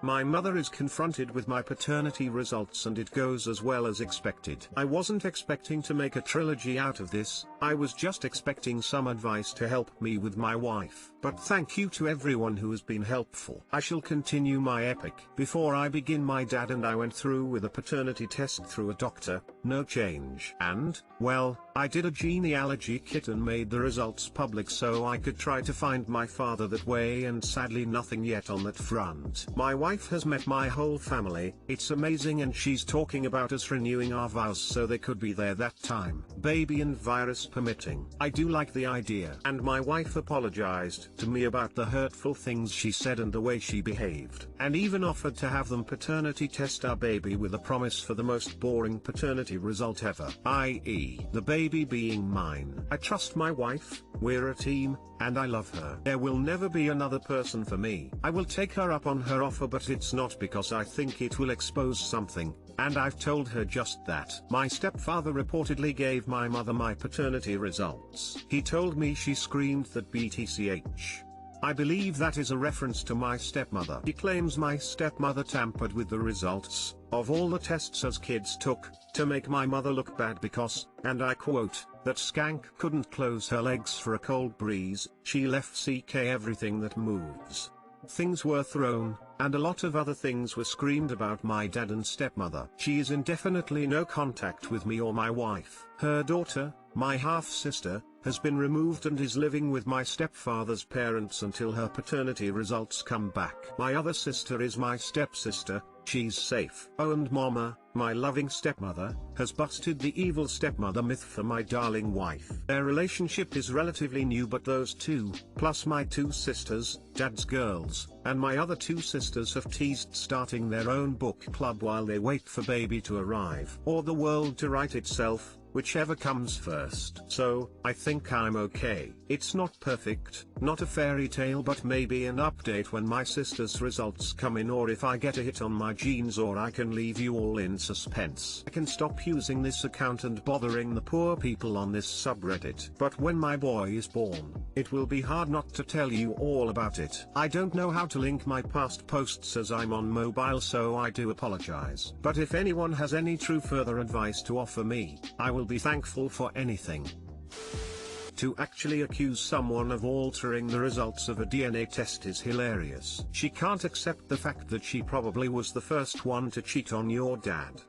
My mother is confronted with my paternity results and it goes as well as expected. I wasn't expecting to make a trilogy out of this, I was just expecting some advice to help me with my wife. But thank you to everyone who has been helpful. I shall continue my epic. Before I begin, my dad and I went through with a paternity test through a doctor, no change. And, well, I did a genealogy kit and made the results public so I could try to find my father that way, and sadly nothing yet on that front. My wife has met my whole family, it's amazing, and she's talking about us renewing our vows so they could be there that time, baby and virus permitting. I do like the idea. And my wife apologized to me about the hurtful things she said and the way she behaved, and even offered to have them paternity test our baby with a promise for the most boring paternity result ever, i.e. the baby being mine. I trust my wife, we're a team, and I love her. There will never be another person for me. I will take her up on her offer, but it's not because I think it will expose something, and I've told her just that. My stepfather reportedly gave my mother my paternity results. He told me she screamed that BTCH. I believe that is a reference to my stepmother. He claims my stepmother tampered with the results of all the tests as kids took, to make my mother look bad because, and I quote, that skank couldn't close her legs for a cold breeze, she left CK everything that moves. Things were thrown, and a lot of other things were screamed about my dad and stepmother. She is indefinitely no contact with me or my wife. Her daughter, my half-sister, has been removed and is living with my stepfather's parents until her paternity results come back. My other sister is my stepsister, she's safe. Oh, and Mama, my loving stepmother, has busted the evil stepmother myth for my darling wife. Their relationship is relatively new, but those two, plus my two sisters, dad's girls, and my other two sisters have teased starting their own book club while they wait for baby to arrive, or the world to right itself, whichever comes first. So, I think I'm okay. It's not perfect, not a fairy tale, but maybe an update when my sister's results come in, or if I get a hit on my genes, or I can leave you all in suspense. I can stop using this account and bothering the poor people on this subreddit. But when my boy is born, it will be hard not to tell you all about it. I don't know how to link my past posts as I'm on mobile, so I do apologize. But if anyone has any true further advice to offer me, I will be thankful for anything. To actually accuse someone of altering the results of a DNA test is hilarious. She can't accept the fact that she probably was the first one to cheat on your dad.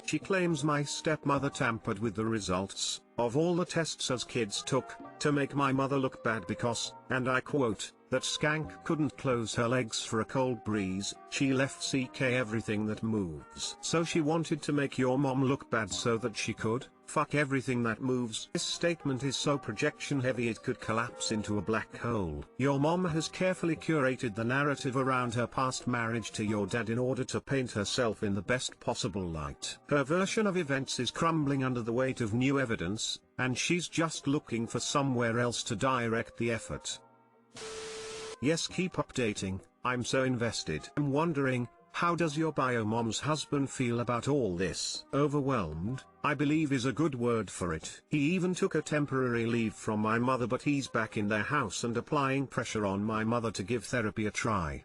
She claims my stepmother tampered with the results of all the tests as kids took, to make my mother look bad because, and I quote, that skank couldn't close her legs for a cold breeze, she left CK everything that moves. So she wanted to make your mom look bad so that she could fuck everything that moves. This statement is so projection heavy it could collapse into a black hole. Your mom has carefully curated the narrative around her past marriage to your dad in order to paint herself in the best possible light. Her version of events is crumbling under the weight of new evidence, and she's just looking for somewhere else to direct the effort. Yes, keep updating, I'm so invested. I'm wondering, how does your bio mom's husband feel about all this? Overwhelmed, I believe is a good word for it. He even took a temporary leave from my mother, but he's back in their house and applying pressure on my mother to give therapy a try.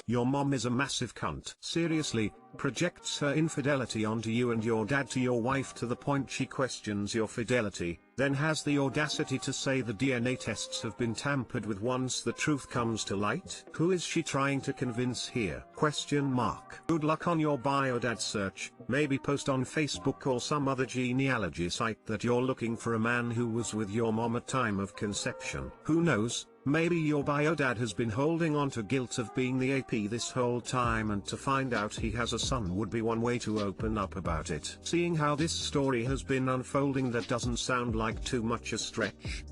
Your mom is a massive cunt. Seriously, projects her infidelity onto you and your dad to your wife to the point she questions your fidelity, then has the audacity to say the DNA tests have been tampered with once the truth comes to light? Who is she trying to convince here? Question mark. Good luck on your bio dad search, maybe post on Facebook or some other genealogy site that you're looking for a man who was with your mom at time of conception. Who knows? Maybe your bio dad has been holding on to guilt of being the AP this whole time, and to find out he has a son would be one way to open up about it. Seeing how this story has been unfolding, that doesn't sound like too much a stretch.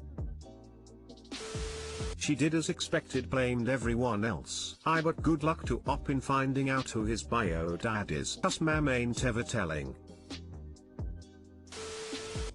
She did as expected, blamed everyone else. But good luck to Op in finding out who his bio dad is. Us ma'am ain't ever telling.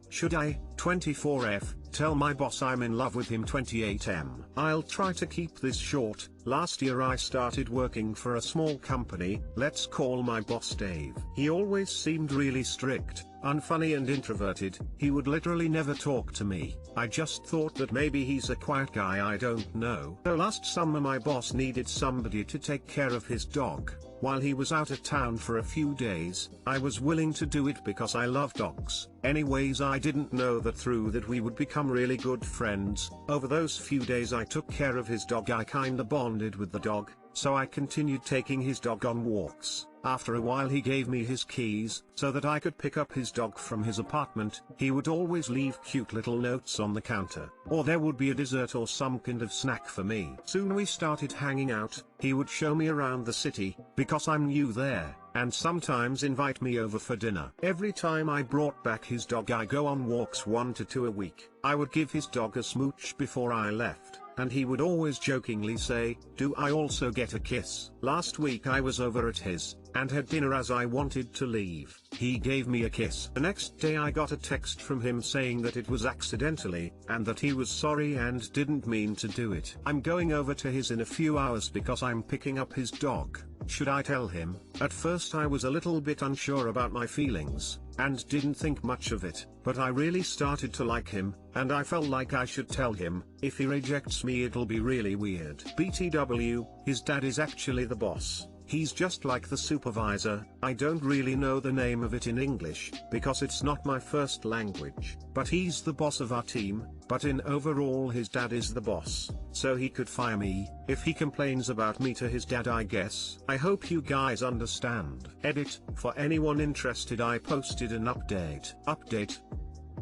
Should I, 24F, tell my boss I'm in love with him? 28M. I'll try to keep this short. Last year I started working for a small company, let's call my boss Dave. He always seemed really strict, unfunny and introverted. He would literally never talk to me. I just thought that maybe he's a quiet guy, I don't know. So last summer my boss needed somebody to take care of his dog. While he was out of town for a few days, I was willing to do it because I love dogs. Anyways, I didn't know that through that we would become really good friends. Over those few days I took care of his dog. I kinda bonded with the dog, so I continued taking his dog on walks. After a while he gave me his keys, so that I could pick up his dog from his apartment. He would always leave cute little notes on the counter, or there would be a dessert or some kind of snack for me. Soon we started hanging out. He would show me around the city, because I'm new there, and sometimes invite me over for dinner. Every time I brought back his dog, I go on walks 1 to 2 a week. I would give his dog a smooch before I left, and he would always jokingly say, "Do I also get a kiss?" Last week I was over at his, and had dinner as I wanted to leave. He gave me a kiss. The next day I got a text from him saying that it was accidentally, and that he was sorry and didn't mean to do it. I'm going over to his in a few hours because I'm picking up his dog. Should I tell him? At first I was a little bit unsure about my feelings, and didn't think much of it, but I really started to like him, and I felt like I should tell him. If he rejects me it'll be really weird. BTW, his dad is actually the boss. He's just like the supervisor. I don't really know the name of it in English, because it's not my first language, but he's the boss of our team. But in overall his dad is the boss, so he could fire me if he complains about me to his dad, I guess. I hope you guys understand. Edit, for anyone interested, I posted an update.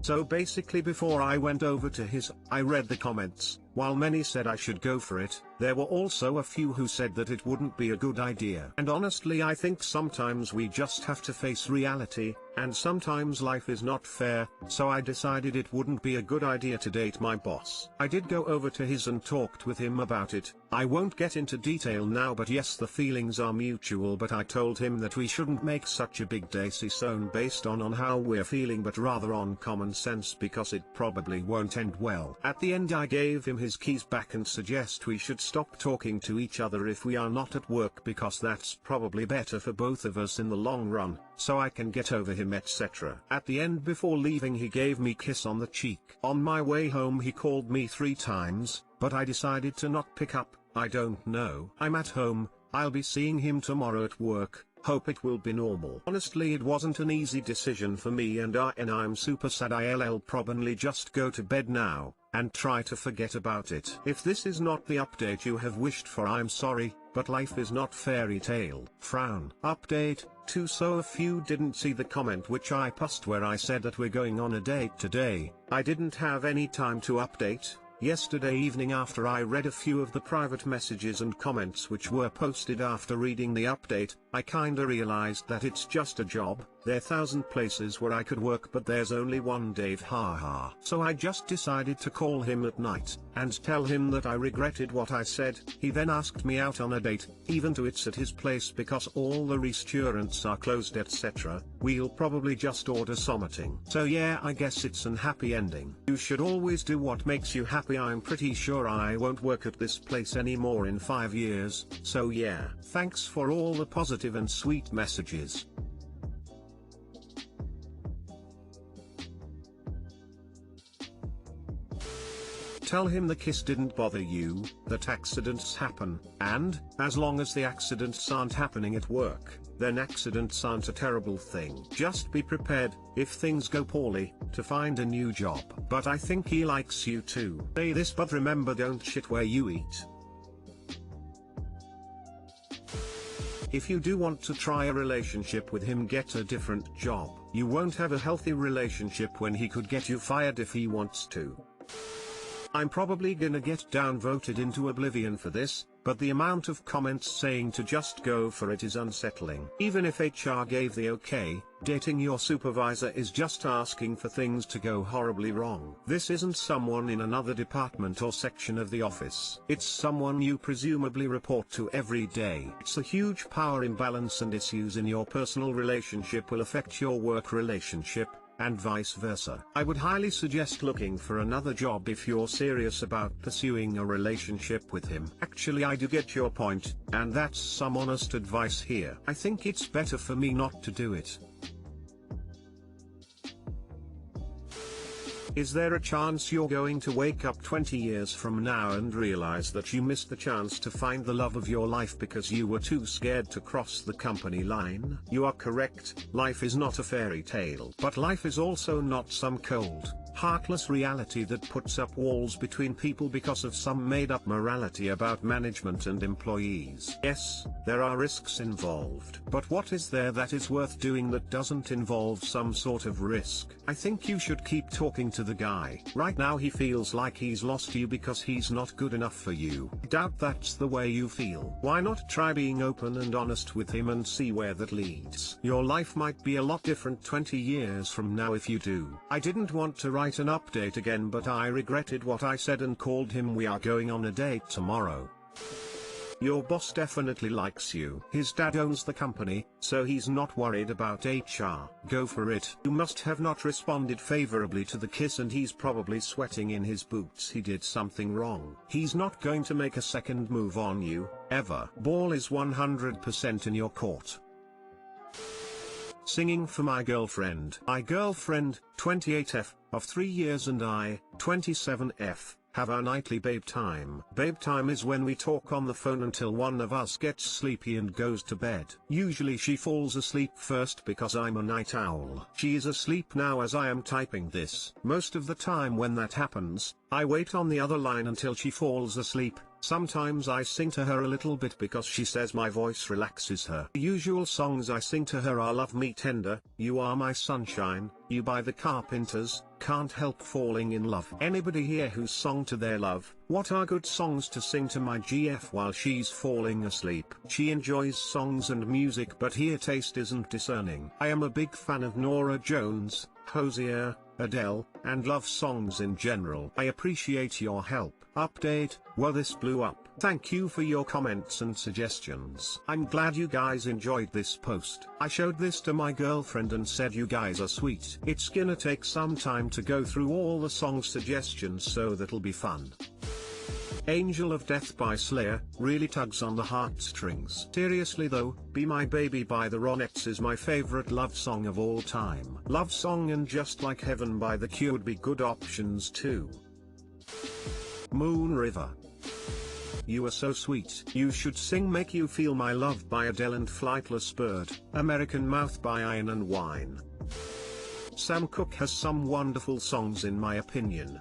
So basically before I went over to his, I read the comments. While many said I should go for it, there were also a few who said that it wouldn't be a good idea. And honestly I think sometimes we just have to face reality, and sometimes life is not fair, so I decided it wouldn't be a good idea to date my boss. I did go over to his and talked with him about it. I won't get into detail now, but yes, the feelings are mutual, but I told him that we shouldn't make such a big decision based on how we're feeling, but rather on common sense, because it probably won't end well. At the end I gave him his keys back and suggest we should stop talking to each other if we are not at work, because that's probably better for both of us in the long run, so I can get over him, etc. At the end, before leaving, he gave me a kiss on the cheek. On my way home he called me 3 times, but I decided to not pick up. I don't know. I'm at home. I'll be seeing him tomorrow at work. Hope it will be normal. Honestly, it wasn't an easy decision for me, and I'm super sad. I'll probably just go to bed now and try to forget about it. If this is not the update you have wished for, I'm sorry, but life is not fairy tale. Frown. Update 2. So if you didn't see the comment which I posted where I said that we're going on a date today, I didn't have any time to update. Yesterday evening, after I read a few of the private messages and comments which were posted after reading the update, I kinda realized that it's just a job. There are 1,000 places where I could work, but there's only one Dave, haha. So I just decided to call him at night and tell him that I regretted what I said. He then asked me out on a date, even to it's at his place because all the restaurants are closed, etc. We'll probably just order something. So yeah, I guess it's an happy ending. You should always do what makes you happy. I'm pretty sure I won't work at this place anymore in 5 years, so yeah. Thanks for all the positive and sweet messages. Tell him the kiss didn't bother you, that accidents happen, and, as long as the accidents aren't happening at work, then accidents aren't a terrible thing. Just be prepared, if things go poorly, to find a new job. But I think he likes you too. Say this, but remember, don't shit where you eat. If you do want to try a relationship with him, get a different job. You won't have a healthy relationship when he could get you fired if he wants to. I'm probably gonna get downvoted into oblivion for this, but the amount of comments saying to just go for it is unsettling. Even if HR gave the okay, dating your supervisor is just asking for things to go horribly wrong. This isn't someone in another department or section of the office. It's someone you presumably report to every day. It's a huge power imbalance, and issues in your personal relationship will affect your work relationship, and vice versa. I would highly suggest looking for another job if you're serious about pursuing a relationship with him. Actually, I do get your point, and that's some honest advice here. I think it's better for me not to do it. Is there a chance you're going to wake up 20 years from now and realize that you missed the chance to find the love of your life because you were too scared to cross the company line? You are correct, life is not a fairy tale. But life is also not some cold, heartless reality that puts up walls between people because of some made-up morality about management and employees. Yes, there are risks involved. But what is there that is worth doing that doesn't involve some sort of risk? I think you should keep talking to the guy. Right now he feels like he's lost you because he's not good enough for you. Doubt that's the way you feel. Why not try being open and honest with him and see where that leads? Your life might be a lot different 20 years from now if you do. I didn't want to write an update again, but I regretted what I said and called him. We are going on a date tomorrow. Your boss definitely likes you. His dad owns the company, so he's not worried about HR. Go for it. You must have not responded favorably to the kiss and he's probably sweating in his boots. He did something wrong. He's not going to make a second move on you, ever. Ball is 100% in your court. Singing for my girlfriend. My girlfriend, 28F, of 3 years, and I, 27F, have our nightly babe time. Babe time is when we talk on the phone until one of us gets sleepy and goes to bed. Usually she falls asleep first because I'm a night owl. She is asleep now as I am typing this. Most of the time when that happens, I wait on the other line until she falls asleep. Sometimes I sing to her a little bit because she says my voice relaxes her. The usual songs I sing to her are Love Me Tender, You Are My Sunshine, You by the Carpenters, Can't Help Falling in Love. Anybody here who's sung to their love? What are good songs to sing to my GF while she's falling asleep? She enjoys songs and music, but her taste isn't discerning. I am a big fan of Norah Jones, Hosier, Adele, and love songs in general. I appreciate your help. Update, well, this blew up. Thank you for your comments and suggestions. I'm glad you guys enjoyed this post. I showed this to my girlfriend and said you guys are sweet. It's gonna take some time to go through all the song suggestions, so that'll be fun. Angel of Death by Slayer really tugs on the heartstrings. Seriously though, Be My Baby by the Ronettes is my favorite love song of all time. Love Song and Just Like Heaven by The Cure would be good options too. Moon River. You Are So Sweet. You Should Sing Make You Feel My Love by Adele and Flightless Bird, American Mouth by Iron and Wine. Sam Cooke has some wonderful songs in my opinion.